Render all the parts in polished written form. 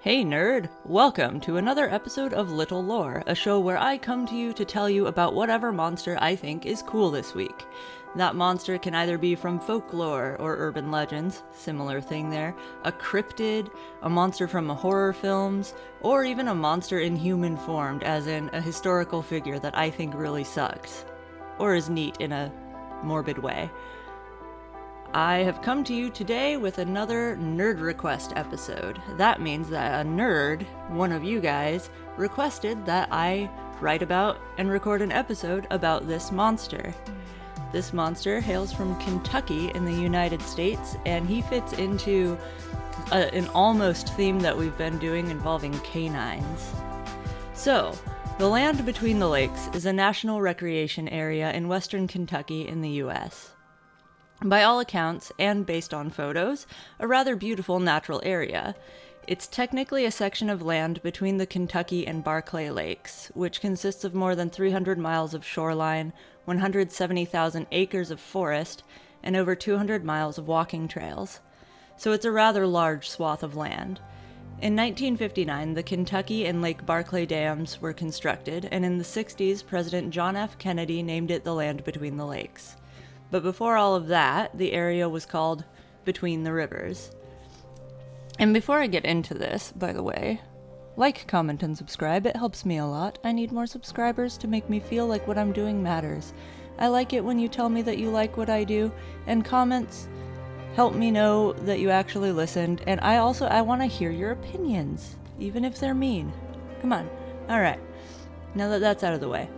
Hey nerd! Welcome to another episode of Little Lore, a show where I come to you to tell you about whatever monster I think is cool this week. That monster can either be from folklore or urban legends, similar thing there, a cryptid, a monster from horror films, or even a monster in human form, as in a historical figure that I think really sucks. Or is neat in a morbid way. I have come to you today with another nerd request episode. That means that a nerd, one of you guys, requested that I write about and record an episode about this monster. This monster hails from Kentucky in the United States, and he fits into an almost theme that we've been doing involving canines. So, the land between the lakes is a national recreation area in western Kentucky in the U.S. By all accounts, and based on photos, a rather beautiful natural area. It's technically a section of land between the Kentucky and Barclay Lakes, which consists of more than 300 miles of shoreline, 170,000 acres of forest, and over 200 miles of walking trails. So it's a rather large swath of land. In 1959, the Kentucky and Lake Barclay dams were constructed, and in the 60s, President John F. Kennedy named it the land between the lakes. But before all of that, the area was called Between the Rivers. And before I get into this, by the way, like, comment, and subscribe. It helps me a lot. I need more subscribers to make me feel like what I'm doing matters. I like it when you tell me that you like what I do, and comments help me know that you actually listened, and I want to hear your opinions, even if they're mean. Come on. Alright, now that that's out of the way.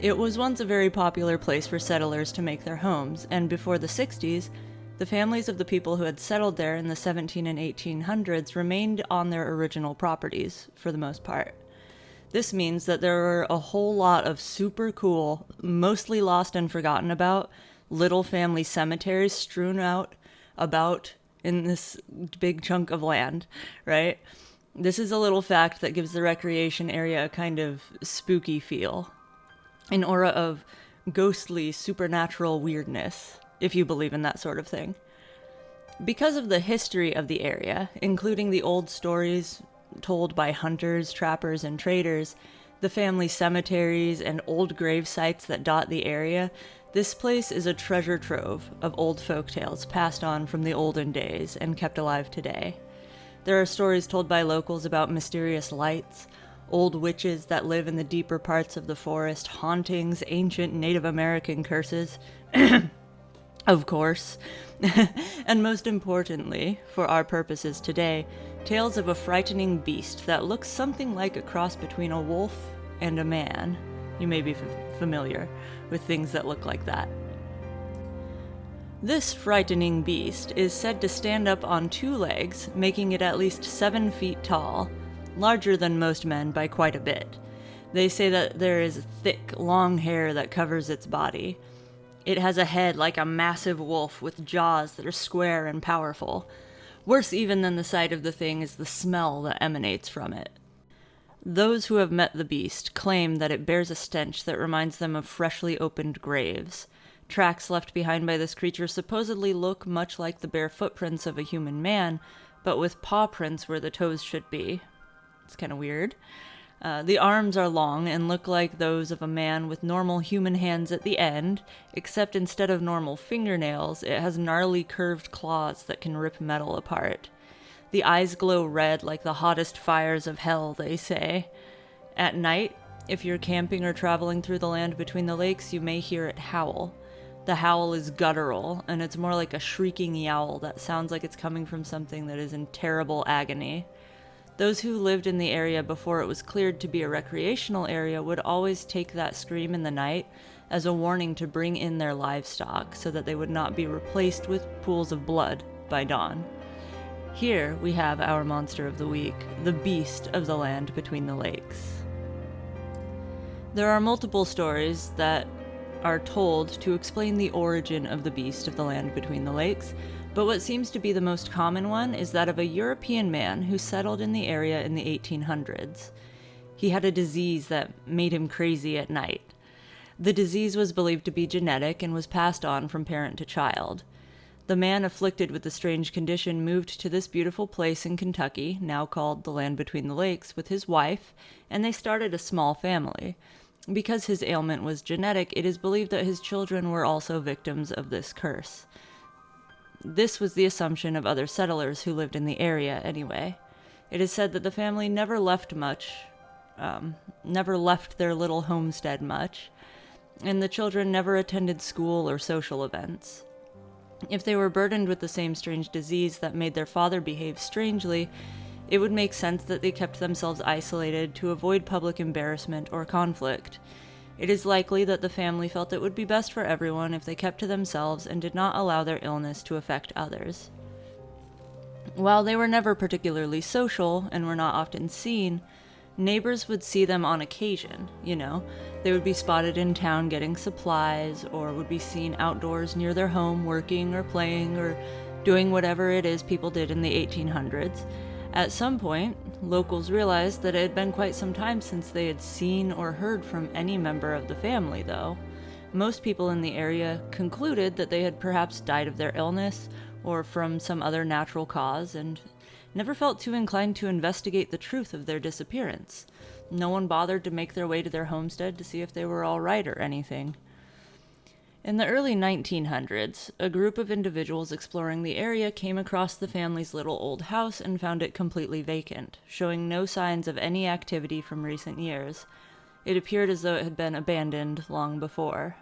It was once a very popular place for settlers to make their homes, and before the 60s, the families of the people who had settled there in the 17 and 1800s remained on their original properties, for the most part. This means that there were a whole lot of super cool, mostly lost and forgotten about, little family cemeteries strewn out about in this big chunk of land, right? This is a little fact that gives the recreation area a kind of spooky feel. An aura of ghostly, supernatural weirdness, if you believe in that sort of thing. Because of the history of the area, including the old stories told by hunters, trappers, and traders, the family cemeteries, and old grave sites that dot the area, this place is a treasure trove of old folk tales passed on from the olden days and kept alive today. There are stories told by locals about mysterious lights, old witches that live in the deeper parts of the forest, hauntings, ancient Native American curses, of course, and most importantly, for our purposes today, tales of a frightening beast that looks something like a cross between a wolf and a man. You may be familiar with things that look like that. This frightening beast is said to stand up on two legs, making it at least 7 feet tall, larger than most men by quite a bit. They say that there is thick, long hair that covers its body. It has a head like a massive wolf with jaws that are square and powerful. Worse even than the sight of the thing is the smell that emanates from it. Those who have met the beast claim that it bears a stench that reminds them of freshly opened graves. Tracks left behind by this creature supposedly look much like the bare footprints of a human man, but with paw prints where the toes should be. It's kind of weird. The arms are long and look like those of a man with normal human hands at the end, except instead of normal fingernails, it has gnarly curved claws that can rip metal apart. The eyes glow red like the hottest fires of hell, they say. At night, if you're camping or traveling through the land between the lakes, you may hear it howl. The howl is guttural, and it's more like a shrieking yowl that sounds like it's coming from something that is in terrible agony. Those who lived in the area before it was cleared to be a recreational area would always take that scream in the night as a warning to bring in their livestock so that they would not be replaced with pools of blood by dawn. Here we have our monster of the week, the beast of the land between the lakes. There are multiple stories that are told to explain the origin of the beast of the land between the lakes, but what seems to be the most common one is that of a European man who settled in the area in the 1800s. He had a disease that made him crazy at night. The disease was believed to be genetic and was passed on from parent to child. The man afflicted with the strange condition moved to this beautiful place in Kentucky, now called the Land Between the Lakes, with his wife, and they started a small family. Because his ailment was genetic, it is believed that his children were also victims of this curse. This was the assumption of other settlers who lived in the area anyway. It is said that the family never left their little homestead much, and the children never attended school or social events. If they were burdened with the same strange disease that made their father behave strangely, it would make sense that they kept themselves isolated to avoid public embarrassment or conflict. It is likely that the family felt it would be best for everyone if they kept to themselves and did not allow their illness to affect others. While they were never particularly social and were not often seen, neighbors would see them on occasion, They would be spotted in town getting supplies, or would be seen outdoors near their home working or playing or doing whatever it is people did in the 1800s. At some point, locals realized that it had been quite some time since they had seen or heard from any member of the family, though. Most people in the area concluded that they had perhaps died of their illness or from some other natural cause, and never felt too inclined to investigate the truth of their disappearance. No one bothered to make their way to their homestead to see if they were all right or anything. In the early 1900s, a group of individuals exploring the area came across the family's little old house and found it completely vacant, showing no signs of any activity from recent years. It appeared as though it had been abandoned long before.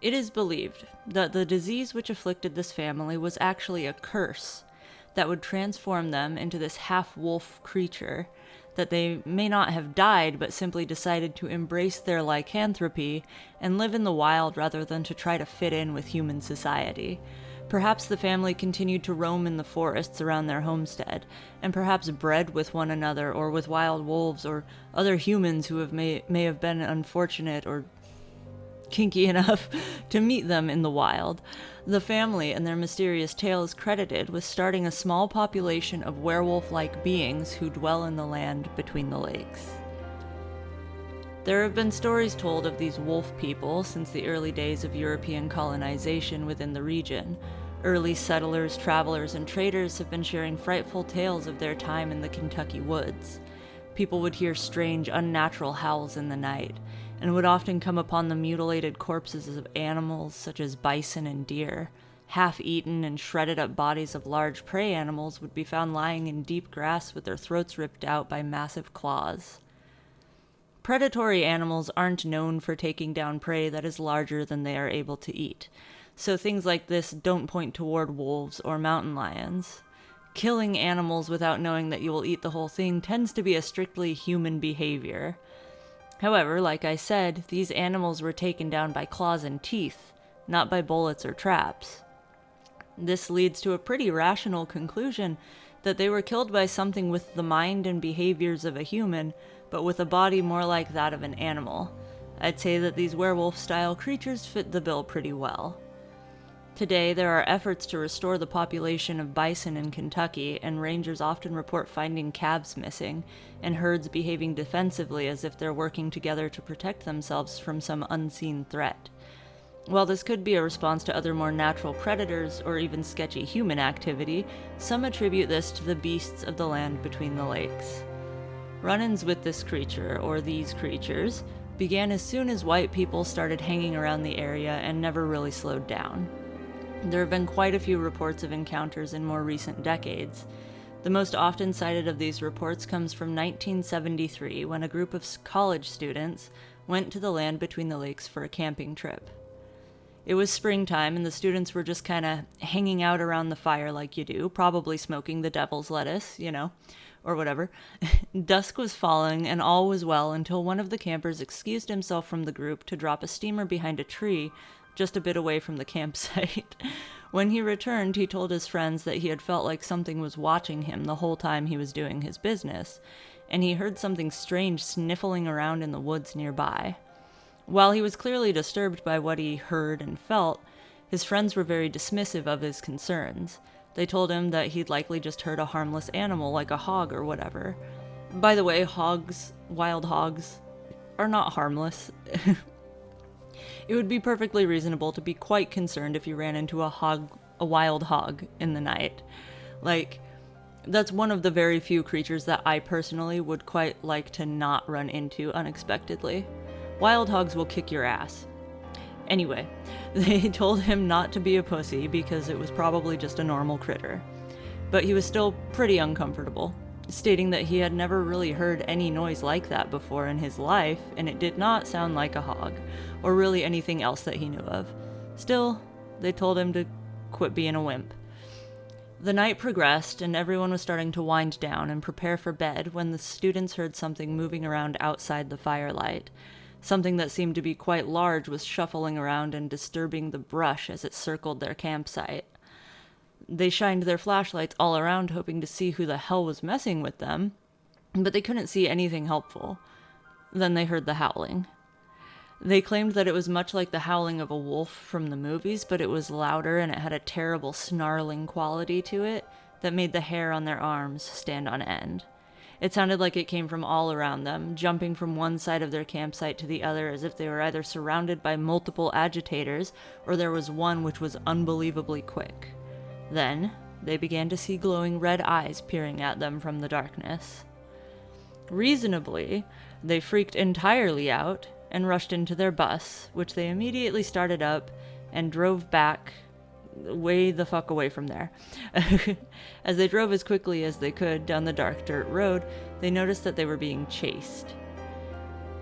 It is believed that the disease which afflicted this family was actually a curse that would transform them into this half-wolf creature, that they may not have died but simply decided to embrace their lycanthropy and live in the wild rather than to try to fit in with human society. Perhaps the family continued to roam in the forests around their homestead, and perhaps bred with one another or with wild wolves or other humans who may have been unfortunate or kinky enough to meet them in the wild. The family and their mysterious tale is credited with starting a small population of werewolf-like beings who dwell in the land between the lakes. There have been stories told of these wolf people since the early days of European colonization within the region. Early settlers, travelers, and traders have been sharing frightful tales of their time in the Kentucky woods. People would hear strange, unnatural howls in the night, and would often come upon the mutilated corpses of animals such as bison and deer. Half-eaten and shredded-up bodies of large prey animals would be found lying in deep grass with their throats ripped out by massive claws. Predatory animals aren't known for taking down prey that is larger than they are able to eat, so things like this don't point toward wolves or mountain lions. Killing animals without knowing that you will eat the whole thing tends to be a strictly human behavior. However, like I said, these animals were taken down by claws and teeth, not by bullets or traps. This leads to a pretty rational conclusion that they were killed by something with the mind and behaviors of a human, but with a body more like that of an animal. I'd say that these werewolf-style creatures fit the bill pretty well. Today, there are efforts to restore the population of bison in Kentucky, and rangers often report finding calves missing, and herds behaving defensively as if they're working together to protect themselves from some unseen threat. While this could be a response to other more natural predators, or even sketchy human activity, some attribute this to the beasts of the land between the lakes. Run-ins with this creature, or these creatures, began as soon as white people started hanging around the area and never really slowed down. There have been quite a few reports of encounters in more recent decades. The most often cited of these reports comes from 1973, when a group of college students went to the land between the lakes for a camping trip. It was springtime, and the students were just kind of hanging out around the fire like you do, probably smoking the devil's lettuce, or whatever. Dusk was falling, and all was well until one of the campers excused himself from the group to drop a steamer behind a tree just a bit away from the campsite. When he returned, he told his friends that he had felt like something was watching him the whole time he was doing his business, and he heard something strange sniffling around in the woods nearby. While he was clearly disturbed by what he heard and felt, his friends were very dismissive of his concerns. They told him that he'd likely just heard a harmless animal like a hog or whatever. By the way, wild hogs, are not harmless. It would be perfectly reasonable to be quite concerned if you ran into a wild hog in the night. Like, that's one of the very few creatures that I personally would quite like to not run into unexpectedly. Wild hogs will kick your ass. Anyway, they told him not to be a pussy because it was probably just a normal critter. But he was still pretty uncomfortable, stating that he had never really heard any noise like that before in his life, and it did not sound like a hog, or really anything else that he knew of. Still, they told him to quit being a wimp. The night progressed, and everyone was starting to wind down and prepare for bed when the students heard something moving around outside the firelight. Something that seemed to be quite large was shuffling around and disturbing the brush as it circled their campsite. They shined their flashlights all around, hoping to see who the hell was messing with them, but they couldn't see anything helpful. Then they heard the howling. They claimed that it was much like the howling of a wolf from the movies, but it was louder and it had a terrible snarling quality to it that made the hair on their arms stand on end. It sounded like it came from all around them, jumping from one side of their campsite to the other as if they were either surrounded by multiple agitators or there was one which was unbelievably quick. Then, they began to see glowing red eyes peering at them from the darkness. Reasonably, they freaked entirely out and rushed into their bus, which they immediately started up and drove back way the fuck away from there. As they drove as quickly as they could down the dark dirt road, they noticed that they were being chased.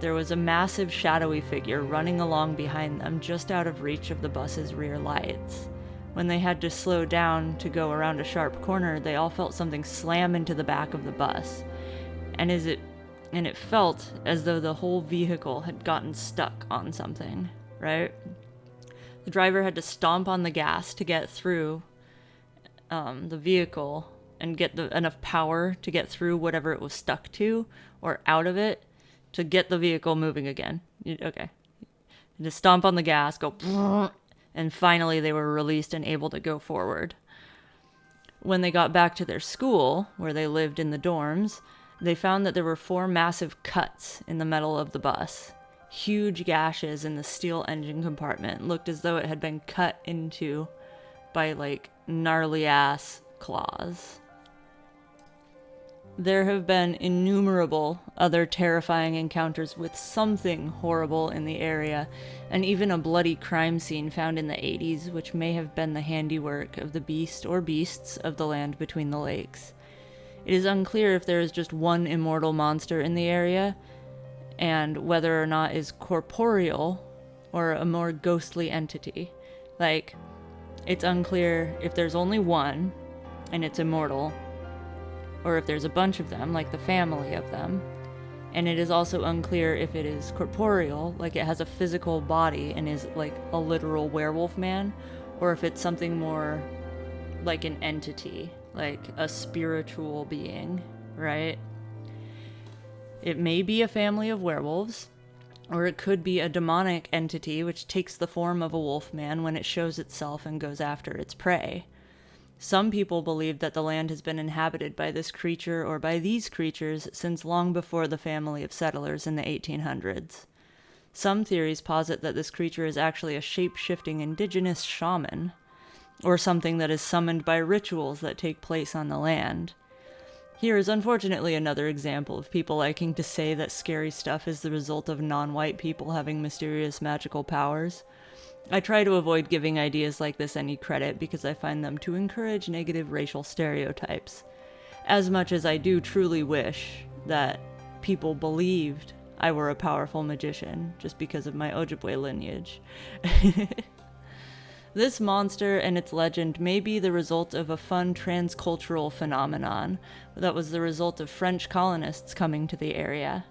There was a massive shadowy figure running along behind them, just out of reach of the bus's rear lights. When they had to slow down to go around a sharp corner, they all felt something slam into the back of the bus. And it felt as though the whole vehicle had gotten stuck on something, right? The driver had to stomp on the gas to get through the vehicle and get enough power to get through whatever it was stuck to or out of it to get the vehicle moving again. Okay. Just stomp on the gas, go, and finally they were released and able to go forward. When they got back to their school, where they lived in the dorms, they found that there were 4 massive cuts in the metal of the bus. Huge gashes in the steel engine compartment looked as though it had been cut into by, like, gnarly-ass claws. There have been innumerable other terrifying encounters with something horrible in the area, and even a bloody crime scene found in the 80s, which may have been the handiwork of the beast or beasts of the land between the lakes. It is unclear if there is just one immortal monster in the area, and whether or not is corporeal or a more ghostly entity. Like, it's unclear if there's only one and it's immortal, or if there's a bunch of them, like the family of them. And it is also unclear if it is corporeal, like it has a physical body and is like a literal werewolf man, or if it's something more like an entity, like a spiritual being, right? It may be a family of werewolves, or it could be a demonic entity which takes the form of a wolf man when it shows itself and goes after its prey. Some people believe that the land has been inhabited by this creature or by these creatures since long before the family of settlers in the 1800s. Some theories posit that this creature is actually a shape-shifting indigenous shaman, or something that is summoned by rituals that take place on the land. Here is unfortunately another example of people liking to say that scary stuff is the result of non-white people having mysterious magical powers. I try to avoid giving ideas like this any credit because I find them to encourage negative racial stereotypes, as much as I do truly wish that people believed I were a powerful magician just because of my Ojibwe lineage. This monster and its legend may be the result of a fun transcultural phenomenon that was the result of French colonists coming to the area.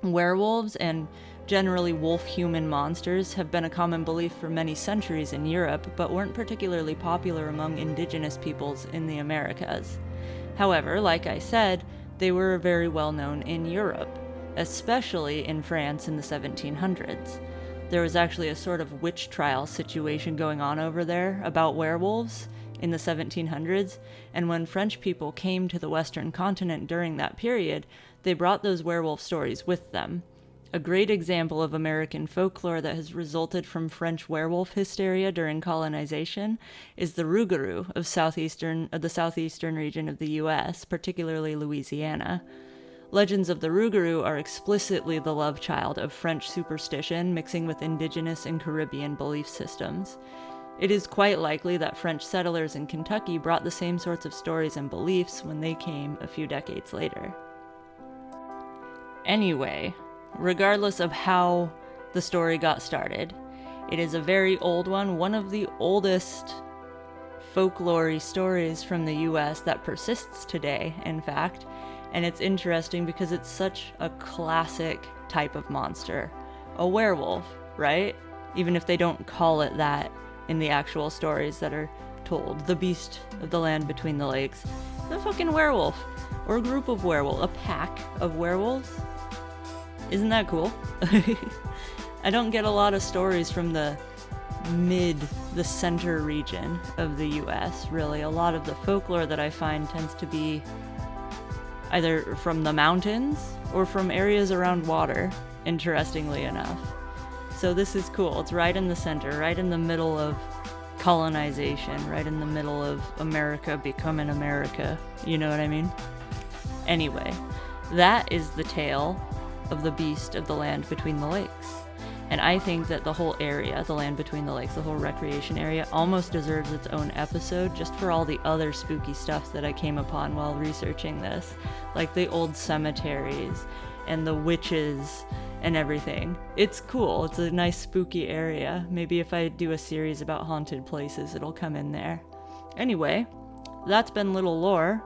Werewolves and generally wolf-human monsters have been a common belief for many centuries in Europe, but weren't particularly popular among indigenous peoples in the Americas. However, like I said, they were very well known in Europe, especially in France in the 1700s. There was actually a sort of witch trial situation going on over there about werewolves in the 1700s, and when French people came to the Western continent during that period, they brought those werewolf stories with them. A great example of American folklore that has resulted from French werewolf hysteria during colonization is the rougarou of the southeastern region of the U.S., particularly Louisiana. Legends of the rougarou are explicitly the love child of French superstition mixing with indigenous and Caribbean belief systems. It is quite likely that French settlers in Kentucky brought the same sorts of stories and beliefs when they came a few decades later. Anyway, regardless of how the story got started, it is a very old one of the oldest folklore stories from the US that persists today, in fact, and it's interesting because it's such a classic type of monster. A werewolf, right? Even if they don't call it that in the actual stories that are told. The beast of the land between the lakes. The fucking werewolf. Or a group of werewolves. A pack of werewolves. Isn't that cool? I don't get a lot of stories from the center region of the US, really. A lot of the folklore that I find tends to be either from the mountains or from areas around water, interestingly enough. So this is cool. It's right in the center, right in the middle of colonization, right in the middle of America becoming America. You know what I mean? Anyway, that is the tale of the beast of the land between the lakes. And I think that the whole area, the land between the lakes, the whole recreation area, almost deserves its own episode just for all the other spooky stuff that I came upon while researching this. Like the old cemeteries and the witches and everything. It's cool. It's a nice spooky area. Maybe if I do a series about haunted places, it'll come in there. Anyway, that's been Little Lore.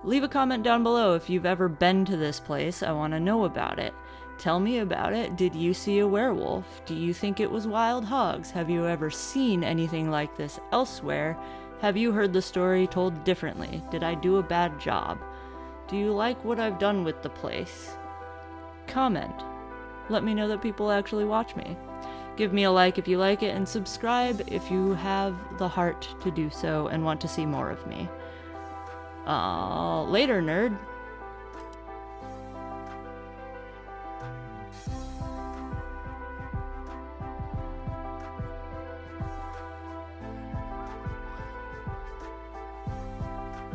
Leave a comment down below if you've ever been to this place. I want to know about it. Tell me about it. Did you see a werewolf? Do you think it was wild hogs? Have you ever seen anything like this elsewhere? Have you heard the story told differently? Did I do a bad job? Do you like what I've done with the place? Comment. Let me know that people actually watch me. Give me a like if you like it, and subscribe if you have the heart to do so and want to see more of me. Later, nerd.